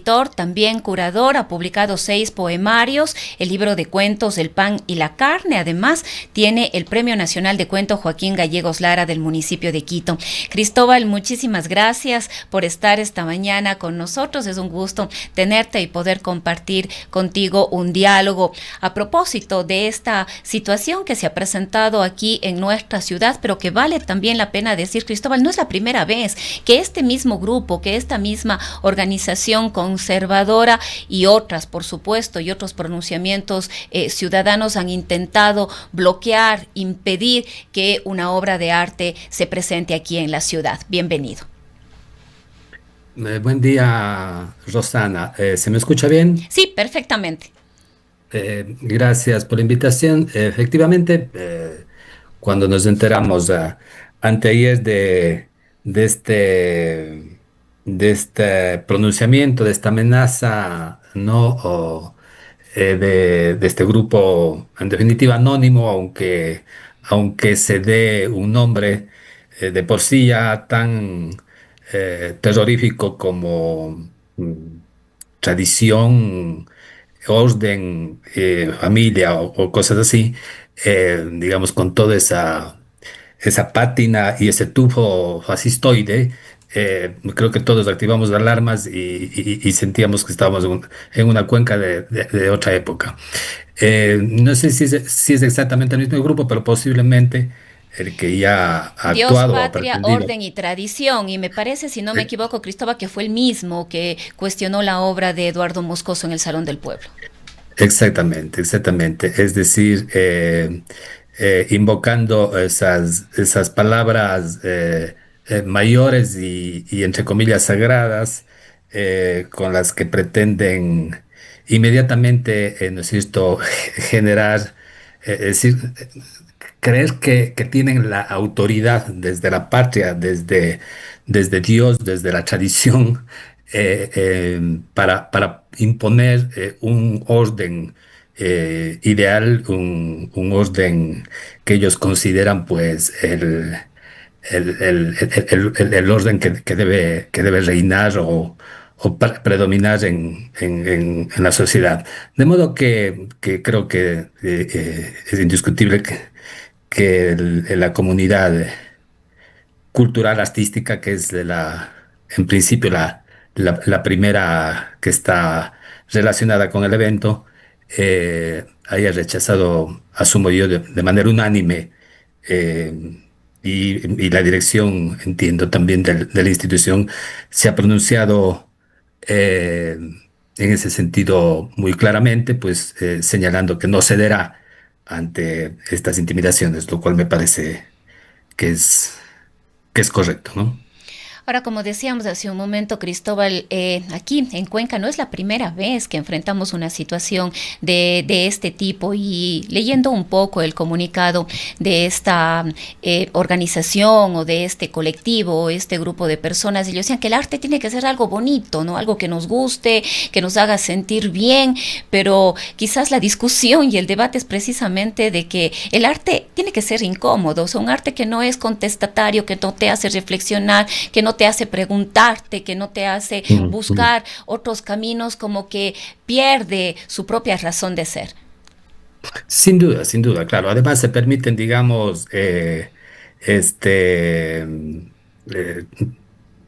escritor, también curador, ha publicado 6 poemarios, el libro de cuentos El pan y la carne. Además, tiene el Premio Nacional de Cuento Joaquín Gallegos Lara del municipio de Quito. Cristóbal, muchísimas gracias por estar esta mañana con nosotros. Es un gusto tenerte y poder compartir contigo un diálogo a propósito de esta situación que se ha presentado aquí en nuestra ciudad, pero que vale también la pena decir, Cristóbal, no es la primera vez que este mismo grupo, que esta misma organización conservadora y otras, por supuesto, y otros pronunciamientos ciudadanos han intentado bloquear, impedir que una obra de arte se presente aquí en la ciudad. Bienvenido. Buen día, Rosana. ¿Se me escucha bien? Sí, perfectamente. Gracias por la invitación. Efectivamente, cuando nos enteramos anteayer de este pronunciamiento, de esta amenaza, ¿no? De este grupo, en definitiva anónimo, aunque se dé un nombre de por sí ya tan terrorífico como tradición, orden, familia o cosas así, digamos, con toda esa pátina y ese tufo fascistoide. Creo que todos activamos alarmas y sentíamos que estábamos en una cuenca de otra época. No sé si es exactamente el mismo grupo, pero posiblemente el que ya ha Dios, actuado o ha patria, pretendido. orden y tradición. Y me parece, si no me equivoco, Cristóbal, que fue el mismo que cuestionó la obra de Eduardo Moscoso en el Salón del Pueblo. Exactamente, exactamente. Es decir, invocando esas palabras mayores y entre comillas sagradas, con las que pretenden inmediatamente, ¿no es cierto?, generar, es decir, creer que tienen la autoridad desde la patria, desde Dios, desde la tradición, para imponer un orden ideal, un orden que ellos consideran pues el orden que debe reinar o predominar en la sociedad. De modo que creo que es indiscutible que la comunidad cultural artística, que es en principio la primera que está relacionada con el evento, haya rechazado, asumo yo, de manera unánime, eh, y la dirección, entiendo también de la institución, se ha pronunciado en ese sentido muy claramente, pues señalando que no cederá ante estas intimidaciones, lo cual me parece que es, que es correcto, ¿no? Ahora, como decíamos hace un momento, Cristóbal, aquí en Cuenca no es la primera vez que enfrentamos una situación de este tipo y leyendo un poco el comunicado de esta organización o de este colectivo o este grupo de personas, ellos decían que el arte tiene que ser algo bonito, ¿no? Algo que nos guste, que nos haga sentir bien, pero quizás la discusión y el debate es precisamente de que el arte tiene que ser incómodo, o sea, un arte que no es contestatario, que no te hace reflexionar, que no te hace preguntarte, que no te hace Mm, mm. buscar otros caminos, como que pierde su propia razón de ser. Sin duda, claro. Además se permiten, digamos, este, eh,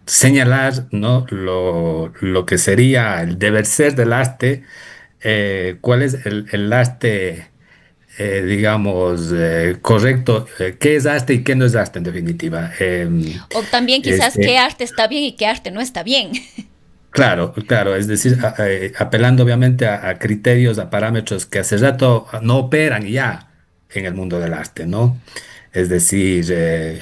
señalar, ¿no? Lo que sería el deber ser del arte, cuál es el arte, digamos, correcto, qué es arte y qué no es arte en definitiva. O también quizás qué Este, arte está bien y qué arte no está bien. Claro, claro, es decir, apelando obviamente a criterios, a parámetros que hace rato no operan ya en el mundo del arte, ¿no? Es decir, eh,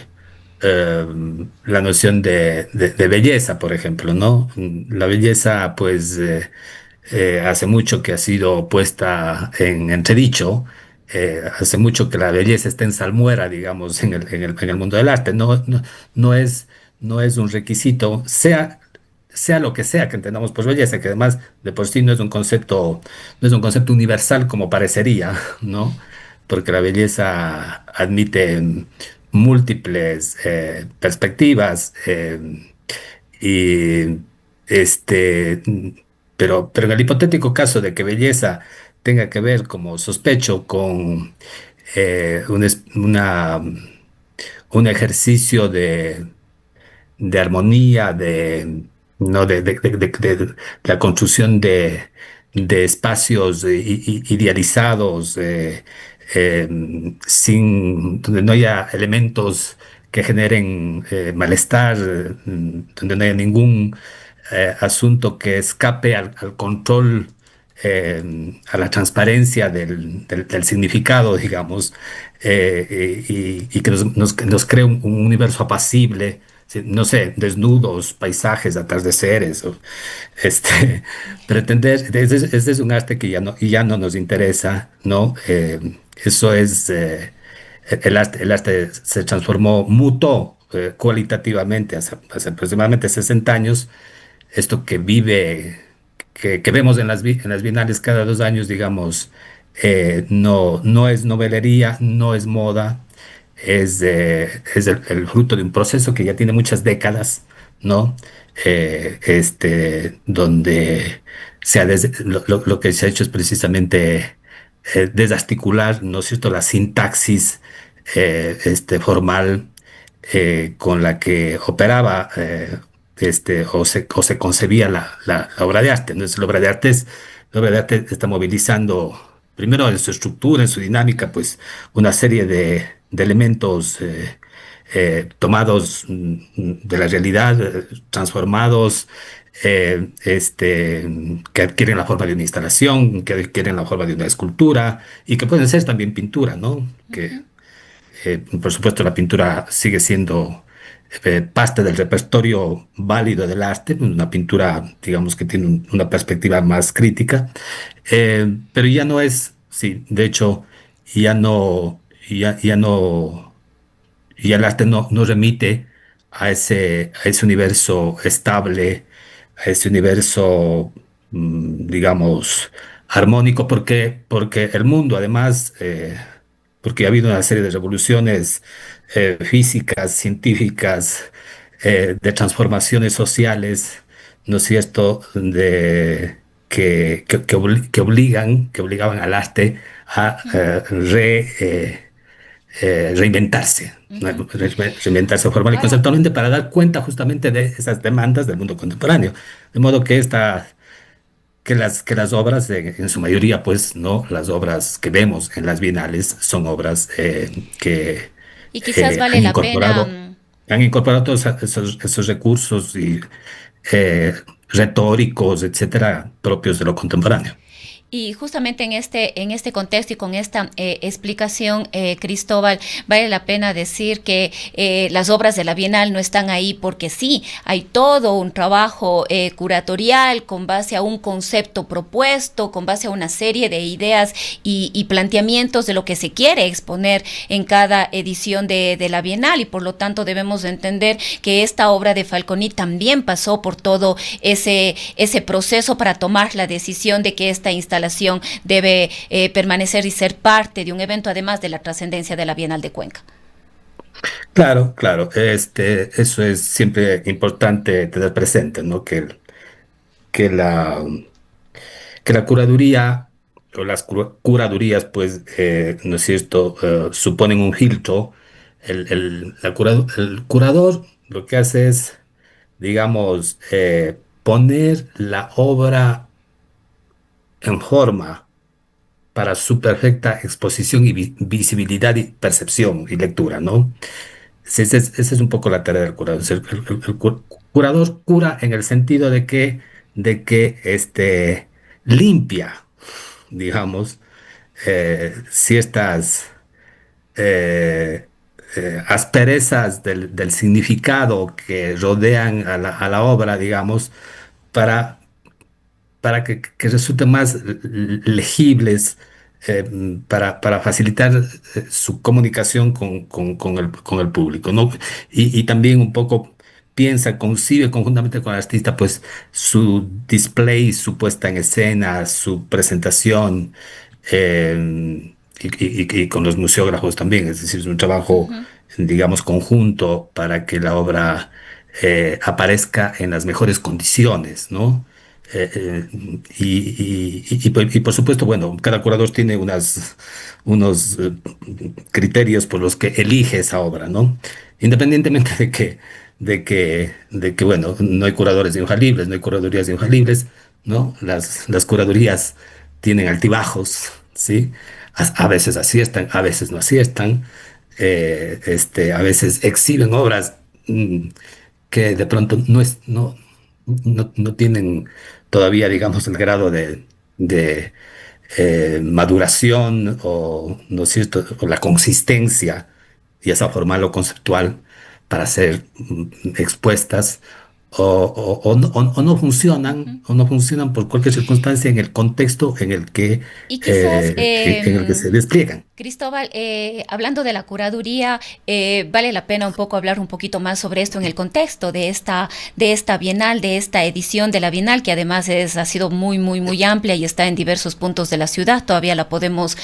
la noción de belleza, por ejemplo, ¿no? La belleza, pues, hace mucho que ha sido puesta en entredicho, hace mucho que la belleza está en salmuera, digamos, en el mundo del arte, no es, no es un requisito, sea lo que sea que entendamos por belleza, que además de por sí no es un concepto universal como parecería, ¿no? Porque la belleza admite múltiples perspectivas, y este pero en el hipotético caso de que belleza tenga que ver, como sospecho, con un ejercicio de armonía, ¿no? De la construcción de espacios idealizados, eh, donde no haya elementos que generen malestar, donde no haya ningún asunto que escape al control, a la transparencia del significado, digamos, y que que nos cree un universo apacible, sí, no sé, desnudos, paisajes, atardeceres, este, pretender, ese es un arte que ya no nos interesa, ¿no? Eso es, el arte se transformó, mutó cualitativamente hace aproximadamente 60 años. Esto que vive, que vemos en las bienales cada 2 años, digamos, no es novelería, no es moda, es el fruto de un proceso que ya tiene muchas décadas, ¿no? Donde lo que se ha hecho es precisamente desarticular, ¿no es cierto?, la sintaxis formal con la que operaba o se concebía la obra de arte. Entonces, la obra de arte está movilizando, primero en su estructura, en su dinámica, pues una serie de elementos tomados de la realidad, transformados, que adquieren la forma de una instalación, que adquieren la forma de una escultura y que pueden ser también pintura, ¿no? Que por supuesto, la pintura sigue siendo parte del repertorio válido del arte, una pintura, digamos, que tiene una perspectiva más crítica, pero ya no es, sí, de hecho, ya no, ya no, ya el arte no remite a ese universo estable, a ese universo, digamos, armónico, porque el mundo, además, porque ha habido una serie de revoluciones físicas, científicas, de transformaciones sociales, ¿no es cierto?, que obligaban al arte a reinventarse, ¿no? Ujú. Reinventarse formal y Ahora, conceptualmente para dar cuenta justamente de esas demandas del mundo contemporáneo. De modo que que las obras, en su mayoría, pues, ¿no? Las obras que vemos en las bienales son obras que y quizás vale la pena, han incorporado todos esos recursos y eh, retóricos, etcétera, propios de lo contemporáneo. y justamente en este contexto y con esta explicación, Cristóbal, vale la pena decir que las obras de la Bienal no están ahí porque sí, hay todo un trabajo curatorial con base a un concepto propuesto, con base a una serie de ideas y planteamientos de lo que se quiere exponer en cada edición de la Bienal, y por lo tanto debemos de entender que esta obra de Falconi también pasó por todo ese proceso para tomar la decisión de que esta instalación debe permanecer y ser parte de un evento, además de la trascendencia de la Bienal de Cuenca. Claro, claro, eso es siempre importante tener presente, ¿no? Que la, que la curaduría o las curadurías, pues, ¿no es cierto?, suponen un filtro. El curador lo que hace es, digamos, poner la obra en forma para su perfecta exposición y visibilidad y percepción y lectura, ¿no? Esa es un poco la tarea del curador. Es curador cura en el sentido de que limpia, digamos, ciertas eh, asperezas del significado que rodean a la obra, digamos, para que resulten más legibles, para facilitar su comunicación con el público, ¿no? Y también un poco piensa, concibe conjuntamente con el artista, pues su display, su puesta en escena, su presentación, y con los museógrafos también, es decir, es un trabajo, Ujú. digamos, conjunto para que la obra aparezca en las mejores condiciones, ¿no? Y por supuesto, bueno, cada curador tiene unos criterios por los que elige esa obra, ¿no? Independientemente de que, bueno, no hay curadores infalibles, no hay curadurías infalibles, ¿no? Las curadurías tienen altibajos, ¿sí? A veces aciertan, a veces no aciertan, a veces exhiben obras que de pronto no tienen todavía, digamos, el grado de maduración o, ¿no es cierto?, o la consistencia, ya sea formal o conceptual, para ser expuestas, Ujú. o no funcionan por cualquier circunstancia en el contexto Y quizás, en el que se despliegan. Cristóbal, hablando de la curaduría, vale la pena un poco hablar un poquito más sobre esto en el contexto de esta Bienal, de esta edición de la Bienal, que además ha sido muy, muy, muy amplia y está en diversos puntos de la ciudad. Todavía la podemos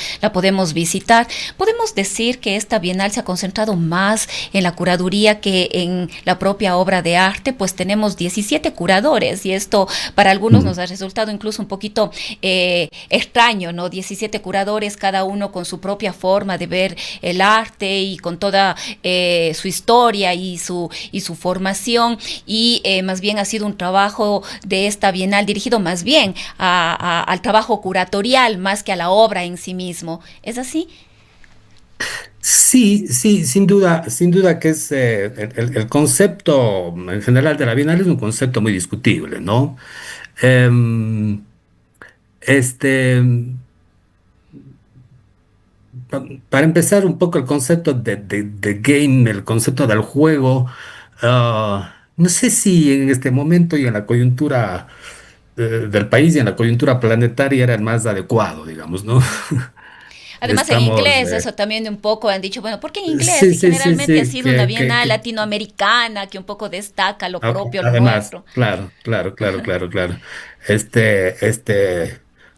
visitar. Podemos decir que esta Bienal se ha concentrado más en la curaduría que en la propia obra de arte, pues tenemos 17 curadores y esto para algunos Mm. nos ha resultado incluso un poquito extraño, ¿no? 17 curadores, cada uno con su propia forma de ver el arte y con toda su historia y su formación y más bien ha sido un trabajo de esta Bienal dirigido más bien al trabajo curatorial más que a la obra en sí mismo. ¿Es así? Sí, sí, sin duda que es el concepto en general de la Bienal es un concepto muy discutible, ¿no? Em, este, para empezar un poco el concepto de game, el concepto del juego, no sé si en este momento y en la coyuntura del país y en la coyuntura planetaria era el más adecuado, digamos, ¿no? Ujú. Además en Estamos, inglés, eso también un poco han dicho, bueno, ¿por qué en inglés? sí, Y sí, sí, generalmente ha sí, sido una bienal latinoamericana que un poco destaca lo propio, lo Además, nuestro. claro, claro, claro, claro, claro.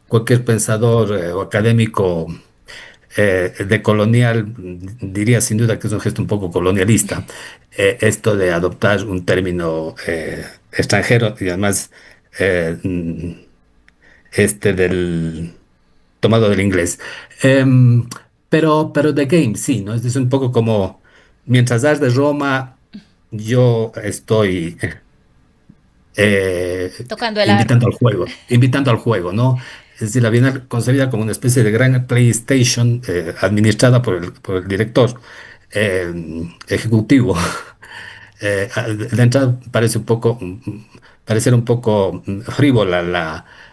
Cualquier pensador o académico de colonial diría sin duda que es un gesto un poco colonialista, esto de adoptar un término extranjero y además eh, mm, del tomado del inglés. Em, pero The Game, sí, ¿no? Es un poco como mientras das de Roma, yo estoy Tocando el arpa. invitando al juego, ¿no? Es decir, la Bienal concebida como una especie de gran PlayStation administrada por el director ejecutivo. De entrada parece un poco, parecer un poco frívola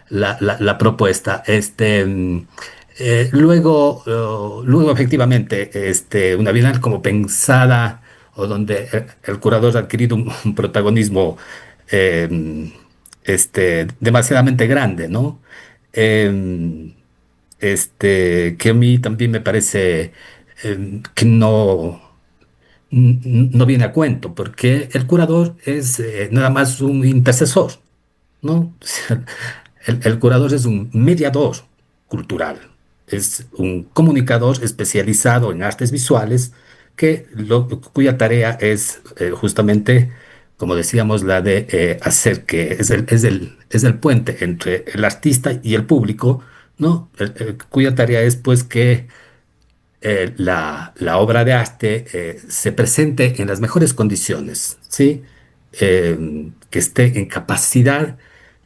la propuesta. Luego, efectivamente, una Bienal como pensada o donde el curador ha adquirido un protagonismo eh, demasiadamente grande, ¿no? Eh, que a mí también me parece que no viene a cuento, porque el curador es nada más un intercesor, ¿no? O sea, el curador es un mediador cultural, es un comunicador especializado en artes visuales cuya tarea es justamente, como decíamos, la de hacer que es el puente entre el artista y el público, ¿no? Cuya tarea es pues que la obra de arte se presente en las mejores condiciones, ¿sí? Que esté en capacidad,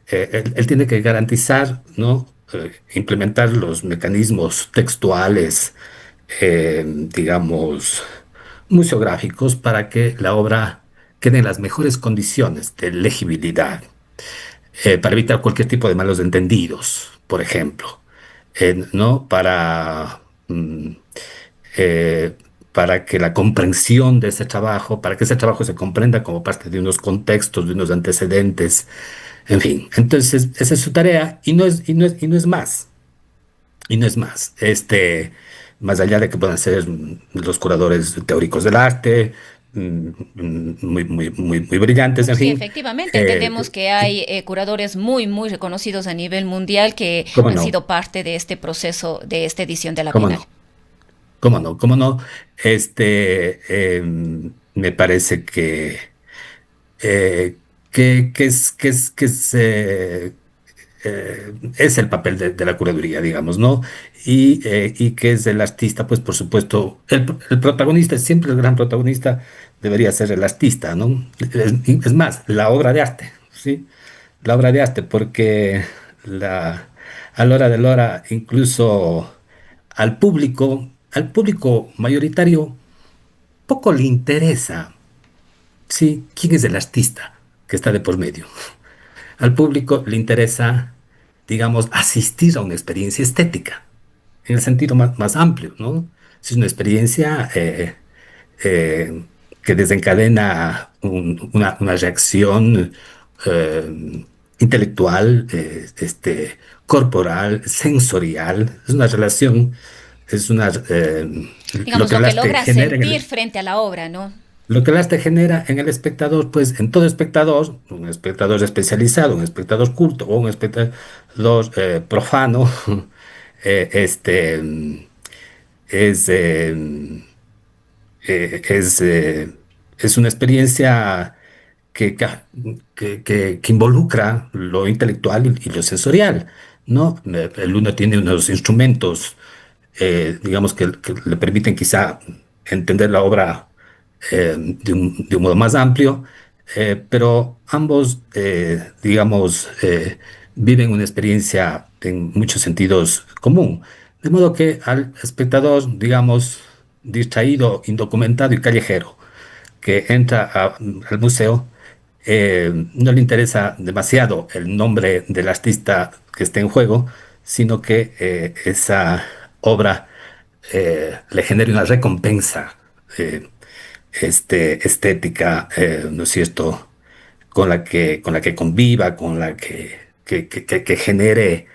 él tiene que garantizar, ¿no? Implementar los mecanismos textuales, digamos, museográficos para que la obra quede en las mejores condiciones de legibilidad, para evitar cualquier tipo de malos entendidos, por ejemplo, ¿no? Eh, para que la comprensión de ese trabajo, para que ese trabajo se comprenda como parte de unos contextos, de unos antecedentes, en fin. Entonces, esa es su tarea y no es más, y no es más. Más allá de que puedan ser los curadores teóricos del arte, muy, muy, muy, muy brillantes, Bueno, en sí, fin. efectivamente, eh, entendemos que hay curadores muy, muy reconocidos a nivel mundial que ¿Cómo han no? sido parte de este proceso, de esta edición de la ¿Cómo Bienal. no? ¿Cómo no? ¿Cómo no? Me parece eh, que es es el papel de la curaduría, digamos, ¿no? Y que es el artista, pues por supuesto, el protagonista, siempre el gran protagonista debería ser el artista, ¿no? Es más, la obra de arte, ¿sí? La obra de arte, porque la, a la hora de la hora, incluso al público mayoritario, poco le interesa, ¿sí? ¿Quién es el artista que está de por medio? Al público le interesa, digamos, asistir a una experiencia estética, en el sentido más amplio, ¿no? Es una experiencia eh, que desencadena una reacción eh, intelectual, corporal, sensorial. Es una relación, es una, lo Digamos, que lo el que arte logra genera sentir frente a la obra, ¿no? lo que el arte genera en el espectador, pues en todo espectador, un espectador especializado, un espectador culto o un espectador profano, eh, este, mm, es, es, es una experiencia que, ca- que involucra lo intelectual y lo sensorial, ¿no? El uno tiene unos instrumentos, digamos, que le permiten quizá entender la obra de un modo más amplio, pero ambos, digamos, viven una experiencia en muchos sentidos común. De modo que al espectador, digamos, distraído, indocumentado y callejero, que entra al museo, no le interesa demasiado el nombre del artista que esté en juego, sino que esa obra le genere una recompensa eh, estética, ¿no es cierto?, con la que conviva, con la que genere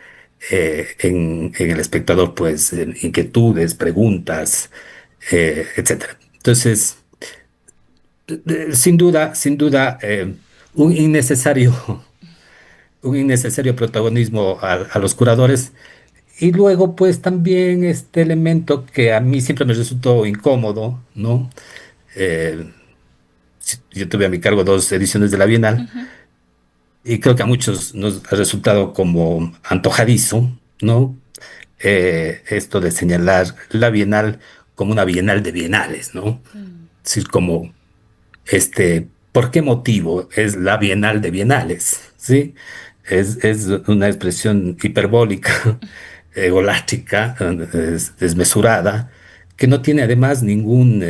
en el espectador, pues, inquietudes, preguntas, etcétera. Entonces, sin duda, un innecesario, un innecesario protagonismo a los curadores. Y luego, pues también este elemento que a mí siempre me resultó incómodo, ¿no? Eh, yo tuve a mi cargo dos ediciones de la Bienal Ujú. y creo que a muchos nos ha resultado como antojadizo, ¿no? Esto de señalar la Bienal como una Bienal de bienales, ¿no? Mm. Es decir, como ¿por qué motivo es la Bienal de Bienales? ¿Sí? Es una expresión hiperbólica, egolástica, desmesurada, que no tiene además ningún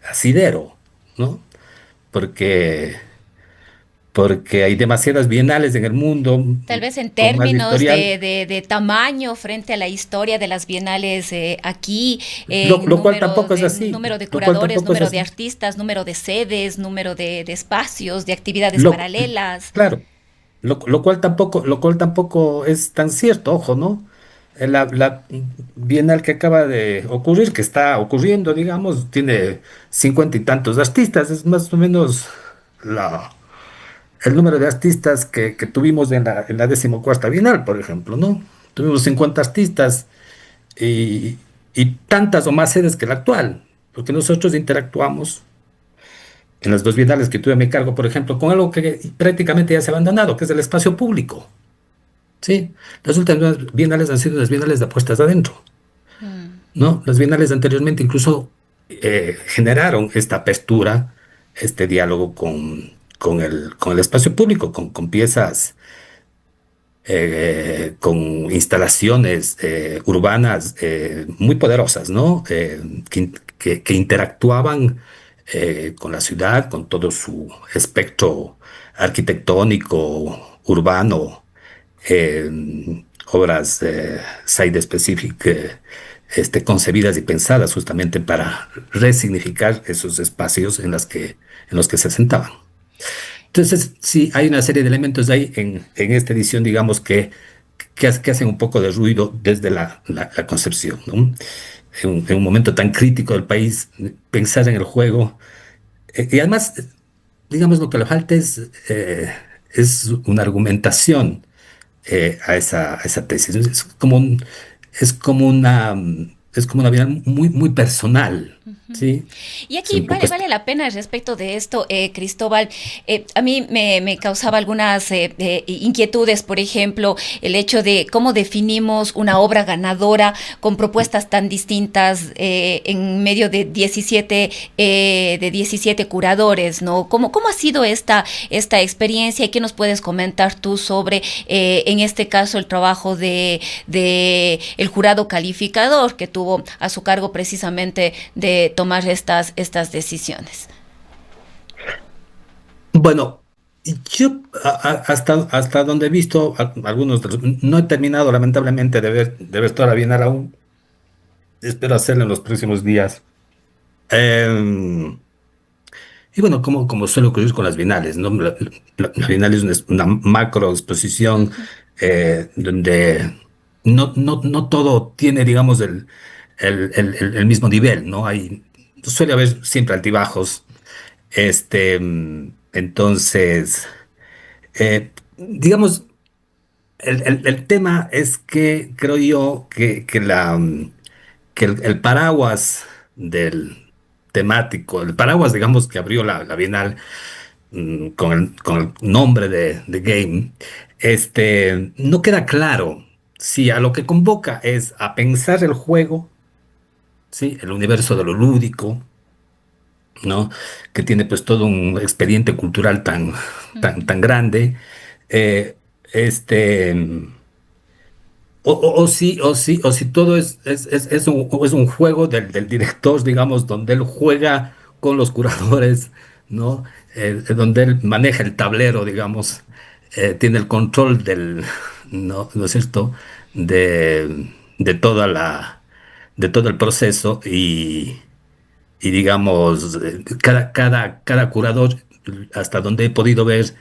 asidero, ¿no? Porque, porque hay demasiadas bienales en el mundo, Tal vez en con más términos historial, de tamaño frente a la historia de las bienales aquí, en lo cual tampoco es así, número de lo cual curadores, tampoco es número de así. artistas, número de sedes, número de espacios, de actividades Lo, paralelas. claro, lo cual tampoco es tan cierto, ojo, ¿no? La Bienal que acaba de ocurrir, que está ocurriendo, digamos, tiene 50 y tantos artistas, es más o menos la, el número de artistas que tuvimos en la 14ª Bienal, por ejemplo, ¿no? Tuvimos 50 artistas y, y tantas o más sedes que la actual, porque nosotros interactuamos en las dos bienales que tuve a mi cargo, por ejemplo, con algo que prácticamente ya se ha abandonado, que es el espacio público. Sí, las últimas bienales han sido las bienales de apuestas adentro, Mm. ¿no? Las bienales anteriormente incluso generaron esta apertura, este diálogo con el espacio público, con piezas, con instalaciones urbanas muy poderosas, ¿no? Que interactuaban con la ciudad, con todo su espectro arquitectónico, urbano, obras site specific, concebidas y pensadas justamente para resignificar esos espacios en los que se sentaban. Entonces, sí, hay una serie de elementos ahí en esta edición, digamos, que hacen un poco de ruido desde la concepción, ¿no? En un momento tan crítico del país, pensar en el juego. Y además, digamos, lo que le falta es una argumentación a esa tesis. Es como una vida muy, muy personal. Sí, Y es aquí un poco vale la pena respecto de esto, Cristóbal. A mí me causaba algunas inquietudes, por ejemplo, el hecho de cómo definimos una obra ganadora con propuestas tan distintas en medio de 17 curadores, ¿no? ¿Cómo ha sido esta experiencia y qué nos puedes comentar tú sobre, en este caso, el trabajo de el jurado calificador que tuvo a su cargo precisamente de tomar estas decisiones? bueno. Yo hasta donde he visto algunos no he terminado lamentablemente de ver toda la Bienal aún. Espero hacerlo en los próximos días. Em, y bueno, como suele ocurrir con las bienales, ¿no? La bienal es una macro exposición donde no todo tiene, digamos, el mismo nivel, ¿no? Suele haber siempre altibajos. Entonces, digamos, el tema es que creo yo que el paraguas del temático, el paraguas, digamos, que abrió la Bienal con el nombre de Game, no queda claro si a lo que convoca es a pensar el juego, ¿sí? El universo de lo lúdico, ¿no? Que tiene pues todo un expediente cultural tan grande. eh, este. O si todo es un juego del director, digamos, donde él juega con los curadores, ¿no? Donde él maneja el tablero, digamos, tiene el control ¿no es cierto? De de todo el proceso y digamos, cada curador, hasta donde he podido ver,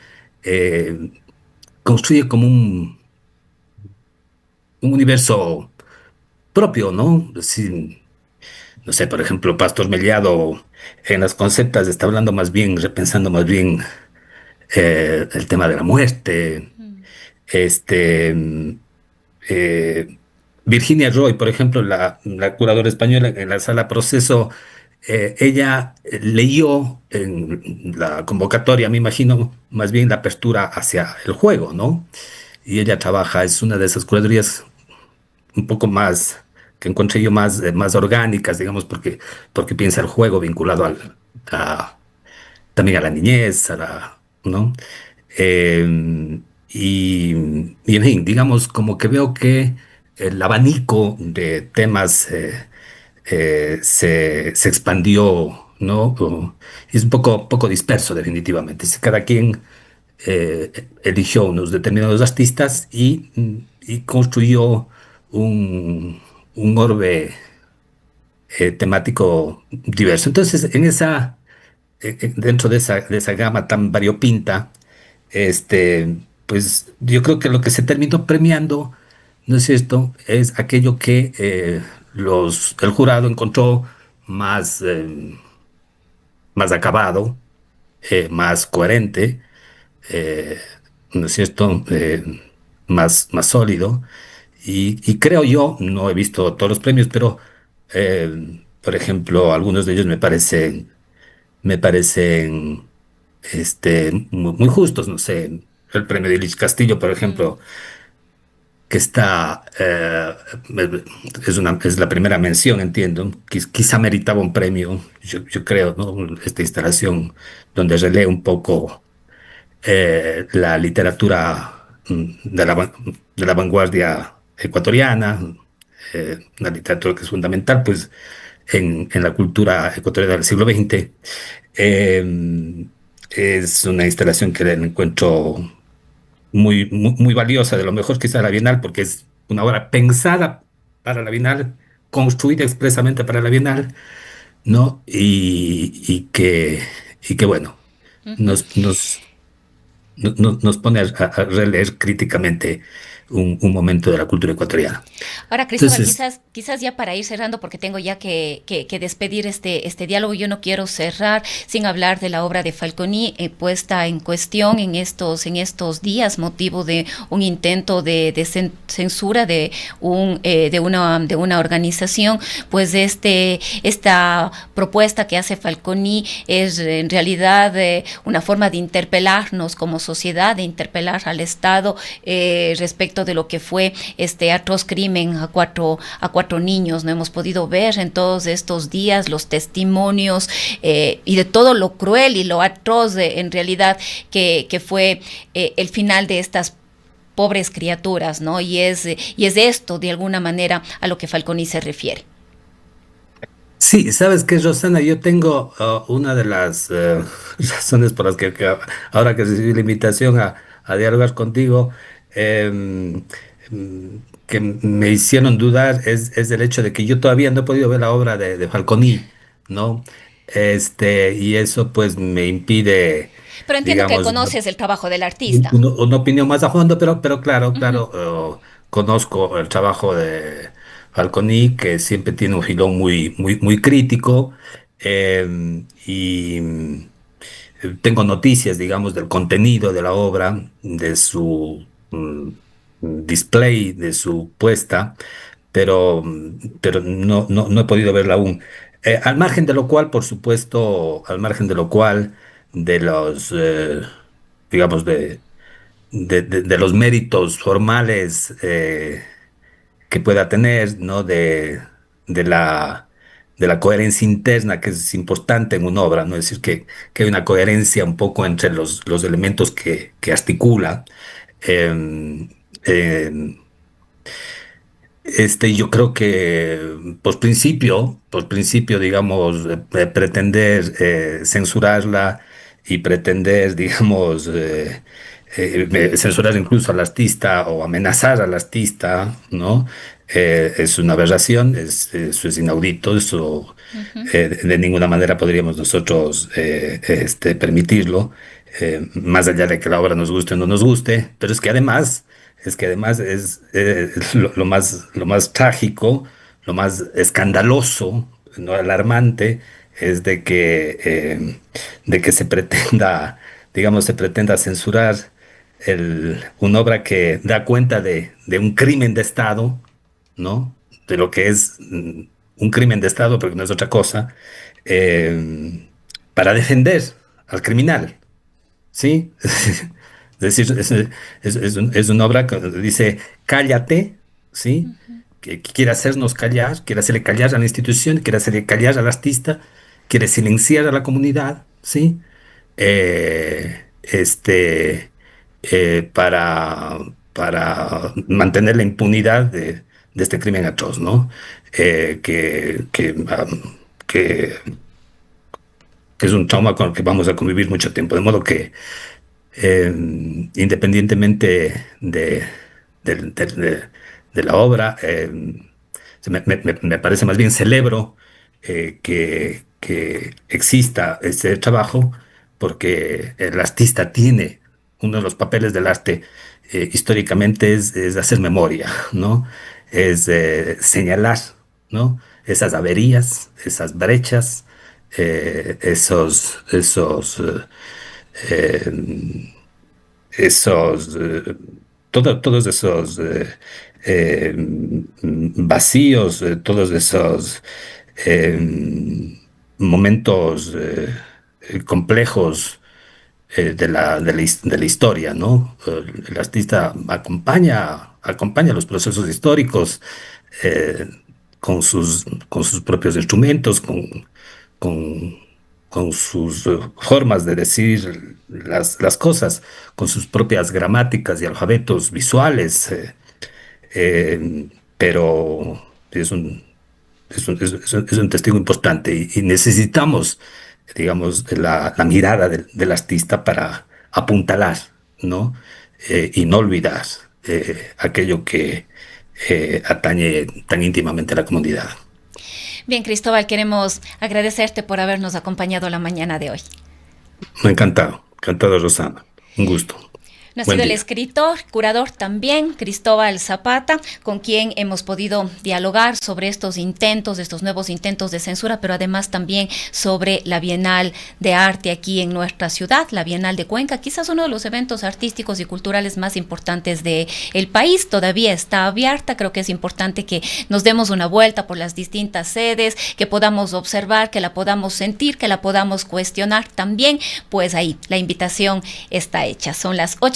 eh, construye como un universo propio, ¿no? Sí, no sé, por ejemplo, Pastor Mellado en las conceptas está hablando más bien, repensando más bien el tema de la muerte. Este, mm, eh, Virginia Roy, por ejemplo, la curadora española en la sala Proceso, ella leyó en la convocatoria, me imagino, más bien la apertura hacia el juego, ¿no? Y ella trabaja, es una de esas curadurías un poco más, que encontré yo más orgánicas, digamos, porque piensa el juego vinculado también a la niñez, ¿no? Y en fin, digamos, como que veo que el abanico de temas se expandió, ¿no? Es un poco disperso, definitivamente. Si cada quien eligió unos determinados artistas y construyó un, un orbe temático diverso. Entonces, dentro de esa gama tan variopinta, pues yo creo que lo que se terminó premiando, ¿no es cierto?, es aquello que el jurado encontró más, más acabado, más coherente, eh, ¿no es cierto?, más sólido. Y creo yo, no he visto todos los premios, pero por ejemplo, algunos de ellos me parecen muy justos. No sé, el premio de Lich Castillo, por ejemplo, que es la primera mención, entiendo. Quizá meritaba un premio, yo creo, ¿no? Esta instalación donde relee un poco la literatura de la vanguardia ecuatoriana, una literatura que es fundamental, pues, en la cultura ecuatoriana del siglo XX. Eh, es una instalación que la encuentro muy valiosa, de lo mejor quizá de la Bienal, porque es una obra pensada para la Bienal, construida expresamente para la Bienal, ¿no? Y que bueno, nos pone a releer críticamente. un momento de la cultura ecuatoriana. Ahora, Cristóbal, Entonces, quizás ya para ir cerrando, porque tengo ya que despedir este diálogo, yo no quiero cerrar sin hablar de la obra de Falconi puesta en cuestión en estos días, motivo de un intento de censura de una organización. Pues esta propuesta que hace Falconi es en realidad una forma de interpelarnos como sociedad, de interpelar al Estado respecto de lo que fue este atroz crimen a cuatro niños. No hemos podido ver en todos estos días los testimonios y de todo lo cruel y lo atroz en realidad que fue el final de estas pobres criaturas, ¿no? Y es esto, de alguna manera, a lo que Falconi se refiere. sí, sabes que, Rosana, yo tengo una de las razones por las que ahora que recibí la invitación a dialogar contigo, em, que me hicieron dudar es el hecho de que yo todavía no he podido ver la obra de Falconi, ¿no? Y eso pues me impide, Pero entiendo que digamos, conoces el trabajo del artista. una opinión más a fondo, pero claro, Uh -huh. claro, conozco el trabajo de Falconi, que siempre tiene un filón muy crítico, y tengo noticias, digamos, del contenido de la obra, de su display, de su puesta, pero no he podido verla aún. Al margen de lo cual, por supuesto, al margen de lo cual, de los, digamos, de los méritos formales que pueda tener, ¿no? De la, de la coherencia interna que es importante en una obra, ¿no? Es decir, que hay una coherencia un poco entre los elementos que articula. Eh, eh, yo creo que por principio, digamos, pretender censurarla y pretender, digamos, censurar incluso al artista o amenazar al artista, ¿no? Es una aberración, eso es inaudito, eso Uh -huh. de ninguna manera podríamos nosotros permitirlo, más allá de que la obra nos guste o no nos guste, pero es que además es lo más trágico, lo más escandaloso, no alarmante, es de que se pretenda, digamos, se pretenda censurar una obra que da cuenta de un crimen de Estado, ¿no? De lo que es un crimen de Estado, porque no es otra cosa, eh, para defender al criminal. ¿Sí? Es decir, es una obra que dice, cállate, ¿sí? Que quiere hacernos callar, quiere hacerle callar a la institución, quiere hacerle callar al artista, quiere silenciar a la comunidad, ¿sí? Para mantener la impunidad de este crimen atroz, ¿no? Que es un trauma con el que vamos a convivir mucho tiempo, de modo que eh, independientemente de la obra, me parece más bien celebro que exista este trabajo, porque el artista tiene uno de los papeles del arte históricamente es hacer memoria, ¿no? Es señalar, ¿no? Esas averías, esas brechas, eh, esos, todos esos vacíos, todos esos eh, momentos complejos de la historia, ¿no? El artista acompaña los procesos históricos eh, con sus propios instrumentos, con, con sus formas de decir las cosas, con sus propias gramáticas y alfabetos visuales, pero es un testigo importante y necesitamos, digamos, la mirada del artista para apuntalar, ¿no? Y no olvidar aquello que atañe tan íntimamente a la comunidad. Bien, Cristóbal, queremos agradecerte por habernos acompañado la mañana de hoy. Me ha encantado, encantado, Rosana. Un gusto. No ha Buen sido el día. escritor, curador también, Cristóbal Zapata, con quien hemos podido dialogar sobre estos nuevos intentos de censura, pero además también sobre la Bienal de Arte aquí en nuestra ciudad, la Bienal de Cuenca, quizás uno de los eventos artísticos y culturales más importantes del país. Todavía está abierta, creo que es importante que nos demos una vuelta por las distintas sedes, que podamos observar, que la podamos sentir, que la podamos cuestionar también. Pues ahí, la invitación está hecha. Son las